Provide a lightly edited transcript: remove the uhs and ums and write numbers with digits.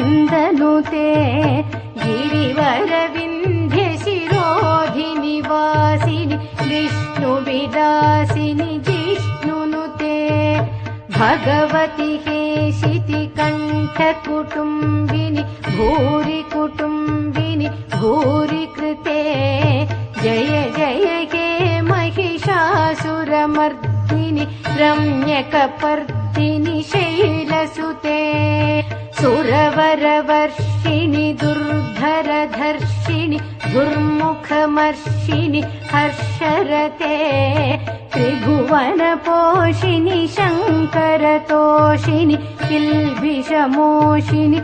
वन्दनुते गिरिवरविन्ध्यशिरोधिनिवासिनि विष्णुविलासिनि जिष्णुनुते भगवति हेशितिकण्ठकुटुम्बिनि भूरि कुटुम्बिनि भूरि कृते जय जय हे महिषासुरमर्दिनि रम्यकपर्दिनि शैलसुते सुरवरवर्षिणि दुर्धरधर्षिणि दुर्मुखमर्षिणि हर्षरते त्रिभुवनपोषिणि शङ्करतोषिणि किल्बिषमोषिणि